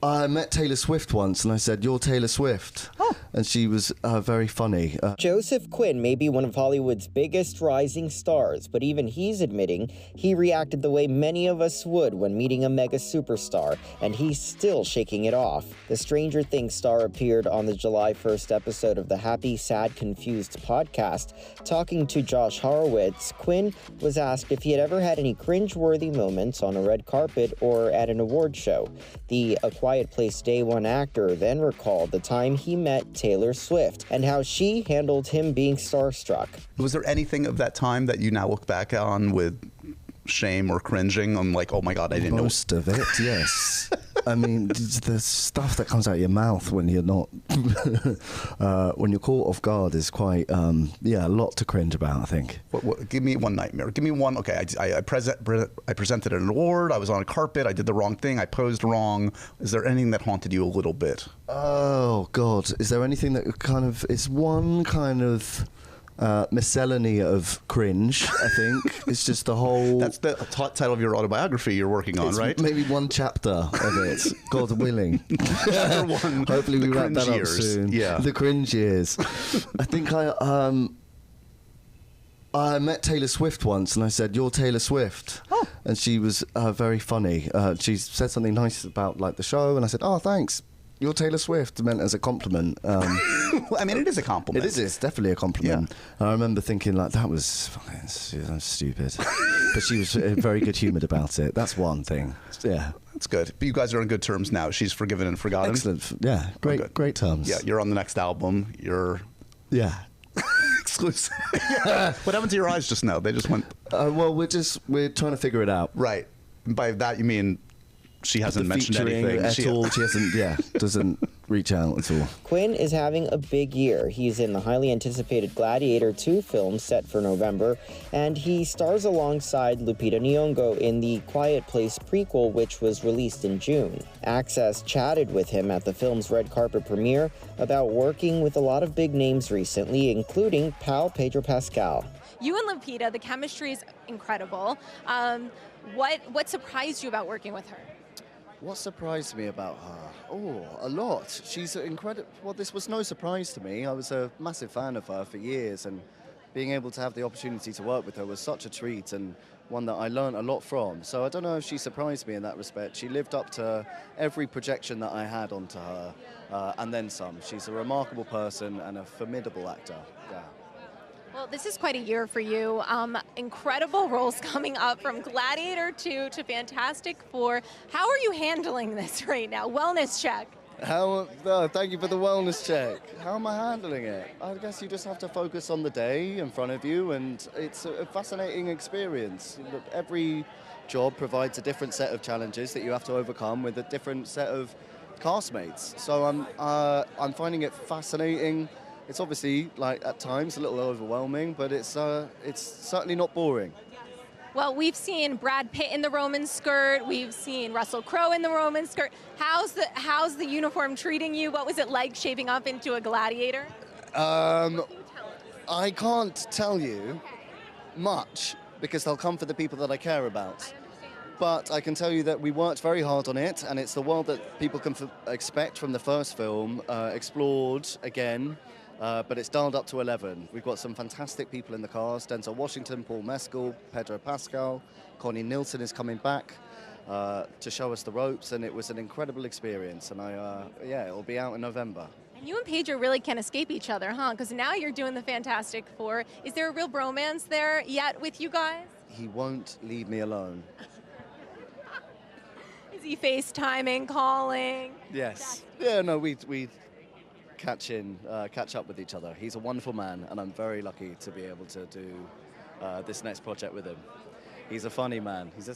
I met Taylor Swift once, and I said, "You're Taylor Swift." Oh. And she was very funny. Joseph Quinn may be one of Hollywood's biggest rising stars, but even he's admitting he reacted the way many of us would when meeting a mega superstar, and he's still shaking it off. The Stranger Things star appeared on the July 1st episode of the Happy, Sad, Confused podcast. Talking to Josh Horowitz, Quinn was asked if he had ever had any cringeworthy moments on a red carpet or at an award show. The A Quiet Place Day One actor then recalled the time he met Taylor Swift and how she handled him being starstruck. Was there anything of that time that you now look back on with shame or cringing? I'm like, oh my God, I didn't know. Most of it, yes. I mean, the stuff that comes out of your mouth when you're not, when you're caught off guard is quite, a lot to cringe about, I think. Give me one nightmare. Give me one. Okay, I presented an award. I was on a carpet. I did the wrong thing. I posed wrong. Is there anything that haunted you a little bit? Oh God, is there anything that kind of is one kind of miscellany of cringe? I think it's just the whole. That's the title of your autobiography you're working on, right? Maybe one chapter of it, God willing. Chapter one. Hopefully we wrap that up years. soon. Yeah, the cringe years. I think I met Taylor Swift once, and I said, "You're Taylor Swift." Oh. And she was very funny. She said something nice about like the show, and I said, "Oh, thanks. You're Taylor Swift," meant as a compliment. Well, I mean, it is a compliment. It is. It's definitely a compliment. Yeah. I remember thinking, like, that was fucking stupid. But she was very good-humoured about it. That's one thing. Yeah. That's good. But you guys are on good terms now. She's forgiven and forgotten. Excellent. Yeah. Great terms. Yeah. You're on the next album. You're... Yeah. Exclusive. Yeah. What happened to your eyes just now? They just went... Well, we're trying to figure it out. Right. And by that, you mean... She hasn't mentioned anything at all. She hasn't, doesn't reach out at all. Quinn is having a big year. He's in the highly anticipated Gladiator 2 film set for November, and he stars alongside Lupita Nyong'o in the Quiet Place prequel, which was released in June. Access chatted with him at the film's red carpet premiere about working with a lot of big names recently, including pal Pedro Pascal. You and Lupita, the chemistry is incredible. What surprised you about working with her? What surprised me about her? Oh, a lot. She's incredible. Well, this was no surprise to me. I was a massive fan of her for years, and being able to have the opportunity to work with her was such a treat, and one that I learned a lot from. So I don't know if she surprised me in that respect. She lived up to every projection that I had onto her, and then some. She's a remarkable person and a formidable actor. Yeah. Well, this is quite a year for you. Incredible roles coming up from Gladiator 2 to Fantastic Four. How are you handling this right now? Wellness check. Thank you for the wellness check. How am I handling it? I guess you just have to focus on the day in front of you, and it's a fascinating experience. Look, every job provides a different set of challenges that you have to overcome with a different set of castmates. So I'm finding it fascinating. It's obviously, like, at times a little overwhelming, but it's certainly not boring. Well, we've seen Brad Pitt in the Roman skirt. We've seen Russell Crowe in the Roman skirt. How's the uniform treating you? What was it like shaping up into a gladiator? I can't tell you much because they'll come for the people that I care about. But I can tell you that we worked very hard on it, and it's the world that people can expect from the first film, explored again. But it's dialed up to 11. We've got some fantastic people in the cast. Denzel Washington, Paul Mescal, Pedro Pascal, Connie Nielsen is coming back to show us the ropes, and it was an incredible experience. And it'll be out in November. And you and Pedro really can't escape each other, huh? Because now you're doing the Fantastic Four. Is there a real bromance there yet with you guys? He won't leave me alone. Is he FaceTiming, calling? Yes. Yeah, no, we catch up with each other. He's a wonderful man, and I'm very lucky to be able to do this next project with him. He's a funny man. He's a